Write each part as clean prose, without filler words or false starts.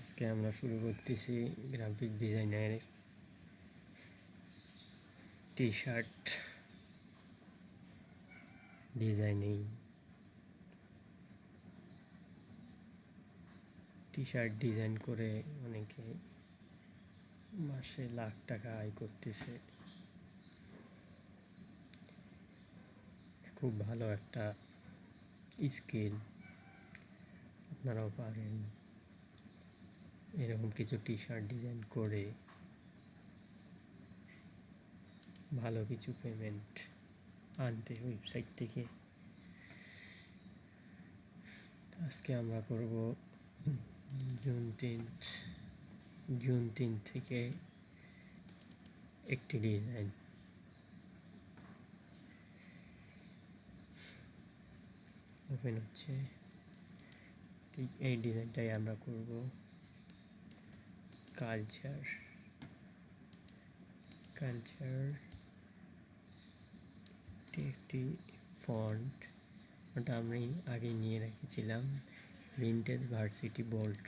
আজকে আমরা শুরু করতেছি গ্রাফিক ডিজাইনের T shirt designing. T shirt design করে অনেকে মাসে লাখ টাকা আয় করতেছে। খুব ভালো একটা স্কিল, আপনারাও পারেন এরকম কিছু টি শার্ট ডিজাইন করে ভালো কিছু পেমেন্ট আনতে ওয়েবসাইট থেকে। আজকে আমরা করব জুন 3 থেকে একটি ডিজাইন। ওপেন হচ্ছে, ঠিক এই ডিজাইনটাই আমরা করব। কালচার একটি ফন্ট, ওটা আমি আগে নিয়ে রেখেছিলাম ভিনটেজ ভার্সিটি বোল্ড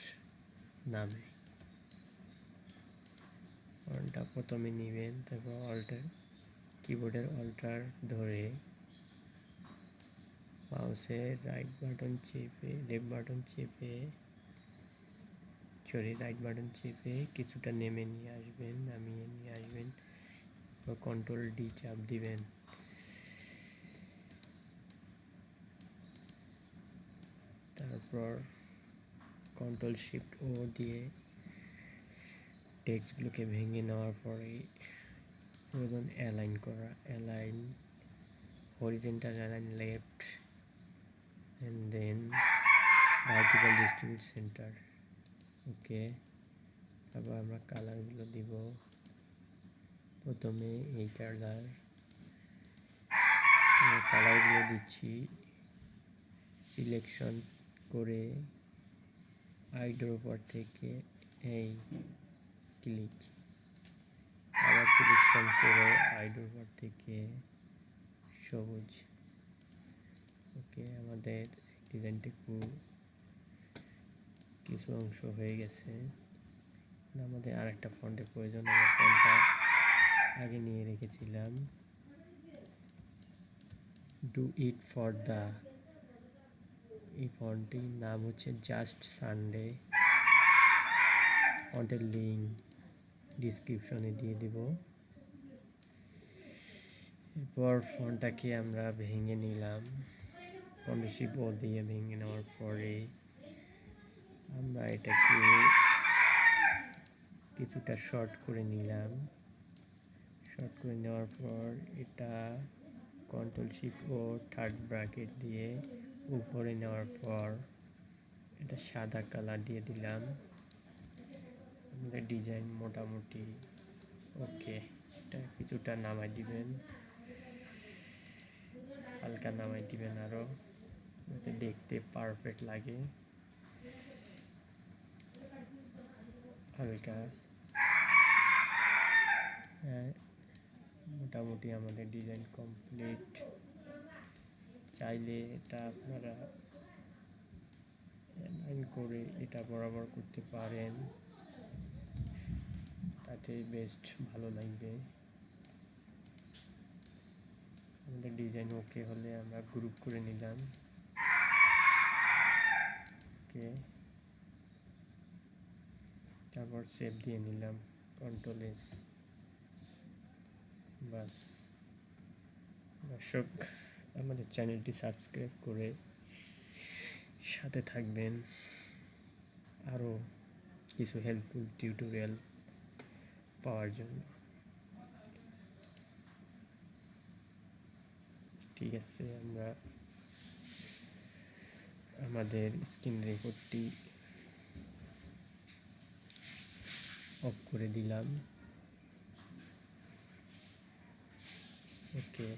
নামে। ফন্টটা প্রথমে নেবেন, তারপর কিবোর্ডের অল্টার ধরে মাউসের রাইট বাটন চেপে কিছুটা নামিয়ে নিয়ে আসবেন। কন্ট্রোল ডি চাপ দিবেন। তারপর কন্ট্রোল শিফট ও দিয়ে টেক্সটগুলোকে ভেঙে নেওয়ার পরে প্রয়োজন align horizontal align left and then vertical distribute centre. Okay, তারপর আমরা কালারগুলো দিব। প্রথমে এই কালারগুলো দিচ্ছি, সিলেকশন করে আইডোর উপর থেকে এই ক্লিক, আবার সিলেকশন করে আইডোর উপর থেকে সবুজ। ওকে, আমাদের ডিজাইনটি কিছু অংশ হয়ে গেছে। আমাদের আর একটা ফন্টের প্রয়োজন। আমরা ফন্টটা আগে নিয়ে রেখেছিলাম, ডু ইট ফর দ্য। এই ফন্টটির নাম হচ্ছে জাস্ট সানডে। ফন্টের লিঙ্ক ডিসক্রিপশনে দিয়ে দিব। এরপর ফন্টটাকে আমরা ভেঙে নিলাম, কন্ট্রোল ও দিয়ে ভেঙে নেওয়ার পরে আমরা এটাকে কিছুটা শর্ট করে নিলাম। শর্ট করে নেওয়ার পর এটা কন্ট্রোল শিফট ও থার্ড ব্র্যাকেট দিয়ে উপরে নেওয়ার পর এটা সাদা কালার দিয়ে দিলাম। আমাদের ডিজাইন মোটামুটি ওকে। এটা কিছুটা নামাই দিবেন, হালকা নামাই দিবেন আরো, যাতে দেখতে পারফেক্ট লাগে। হালকা, মোটামুটি আমাদের ডিজাইন কমপ্লিট। চাইলে এটা আপনারা অ্যালাইন করে এটা বরাবর করতে পারেন, তাতে বেস্ট ভালো লাগবে। আমাদের ডিজাইন ওকে হলে আমরা গ্রুপ করে নিলাম। ওকে, তারপর সেভ দিয়ে নিলাম, কন্ট্রোল এস। বাস। দর্শক, আমাদের চ্যানেলটি সাবস্ক্রাইব করে সাথে থাকবেন আরও কিছু হেল্পফুল টিউটোরিয়াল পাওয়ার জন্য। ঠিক আছে, আমরা আমাদের স্ক্রিন রেকর্ডটি অফ করে দিলাম। ওকে।